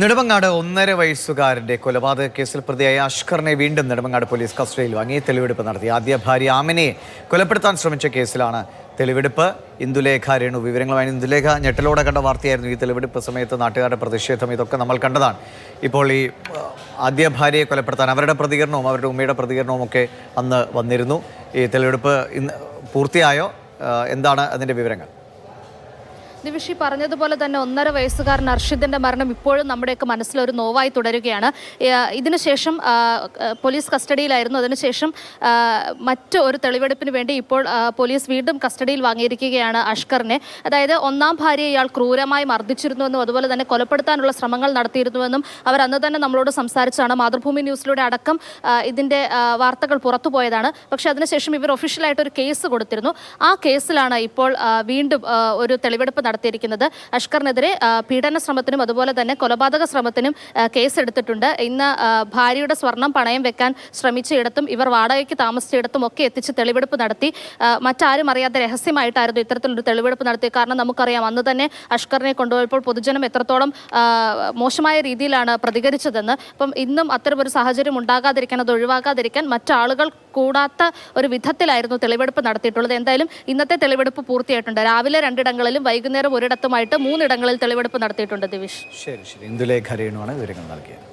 നെടുമങ്ങാട് 1.5 വയസ്സുകാരന്റെ കൊലപാതക കേസിൽ പ്രതിയായ അഷ്കറിനെ വീണ്ടും നെടുമങ്ങാട് പോലീസ് കസ്റ്റഡിയിൽ വാങ്ങി തെളിവെടുപ്പ് നടത്തി. ആദ്യ ഭാര്യ ആമിനയെ കൊലപ്പെടുത്താൻ ശ്രമിച്ച കേസിലാണ് തെളിവെടുപ്പ്. ഇന്ദുലേഖ രേണു വിവരങ്ങളുമായി. ഇന്ദുലേഖ, ഞെട്ടലോടെ കണ്ട വാർത്തയായിരുന്നു ഈ തെളിവെടുപ്പ് സമയത്ത് നാട്ടുകാരുടെ പ്രതിഷേധം, ഇതൊക്കെ നമ്മൾ കണ്ടതാണ്. ഇപ്പോൾ ഈ ആദ്യ ഭാര്യയെ കൊലപ്പെടുത്താൻ അവരുടെ പ്രതികരണവും അവരുടെ ഉമ്മയുടെ പ്രതികരണവും ഒക്കെ അന്ന് വന്നിരുന്നു. ഈ തെളിവെടുപ്പ് ഇന്ന് പൂർത്തിയായോ? എന്താണ് അതിൻ്റെ വിവരങ്ങൾ? ദിവിഷി പറഞ്ഞതുപോലെ തന്നെ 1.5 വയസ്സുകാരൻ അർഷിദിന്റെ മരണം ഇപ്പോഴും നമ്മുടെയൊക്കെ മനസ്സിലൊരു നോവായി തുടരുകയാണ്. ഇതിനുശേഷം പോലീസ് കസ്റ്റഡിയിലായിരുന്നു. അതിനുശേഷം മറ്റ് ഒരു തെളിവെടുപ്പിന് വേണ്ടി ഇപ്പോൾ പോലീസ് വീണ്ടും കസ്റ്റഡിയിൽ വാങ്ങിയിരിക്കുകയാണ് അഷ്കറിനെ. അതായത് ഒന്നാം ഭാര്യയെ ഇയാൾ ക്രൂരമായി മർദ്ദിച്ചിരുന്നുവെന്നും അതുപോലെ തന്നെ കൊലപ്പെടുത്താനുള്ള ശ്രമങ്ങൾ നടത്തിയിരുന്നുവെന്നും അവർ അന്ന് തന്നെ നമ്മളോട് സംസാരിച്ചാണ്. മാതൃഭൂമി ന്യൂസിലൂടെ അടക്കം ഇതിൻ്റെ വാർത്തകൾ പുറത്തുപോയതാണ്. പക്ഷേ അതിനുശേഷം ഇവർ ഒഫീഷ്യലായിട്ട് ഒരു കേസ് കൊടുത്തിരുന്നു. ആ കേസിലാണ് ഇപ്പോൾ വീണ്ടും ഒരു തെളിവെടുപ്പ് നടത്തിയിരിക്കുന്നത്. അഷ്കറിനെതിരെ പീഡന ശ്രമത്തിനും അതുപോലെ തന്നെ കൊലപാതക ശ്രമത്തിനും കേസെടുത്തിട്ടുണ്ട്. ഇന്ന് ഭാര്യയുടെ സ്വർണം പണയം വെക്കാൻ ശ്രമിച്ചയിടത്തും ഇവർ വാടകയ്ക്ക് താമസിച്ചയിടത്തും ഒക്കെ എത്തിച്ച് തെളിവെടുപ്പ് നടത്തി. മറ്റാരും അറിയാത്ത രഹസ്യമായിട്ടായിരുന്നു ഇത്തരത്തിലൊരു തെളിവെടുപ്പ് നടത്തിയത്. കാരണം നമുക്കറിയാം, അന്ന് തന്നെ അഷ്കറിനെ കൊണ്ടുപോയപ്പോൾ പൊതുജനം എത്രത്തോളം മോശമായ രീതിയിലാണ് പ്രതികരിച്ചതെന്ന്. അപ്പം ഇന്നും അത്തരമൊരു സാഹചര്യം ഉണ്ടാകാതിരിക്കാൻ, അത് ഒഴിവാക്കാതിരിക്കാൻ മറ്റാളുകൾ കൂടാത്ത ഒരു വിധത്തിലായിരുന്നു തെളിവെടുപ്പ് നടത്തിയിട്ടുള്ളത്. എന്തായാലും ഇന്നത്തെ തെളിവെടുപ്പ് പൂർത്തിയായിട്ടുണ്ട്. രാവിലെ 2 ഇടങ്ങളിലും വൈകുന്നേരം ഒരിടത്തുമായിട്ട് 3 ഇടങ്ങളിൽ തെളിവെടുപ്പ് നടത്തിയിട്ടുണ്ട്. ദിവിഷ്, ശരി. ഇന്ദുലേഖ രേണുവാണ് വിവരങ്ങൾ നൽകിയത്.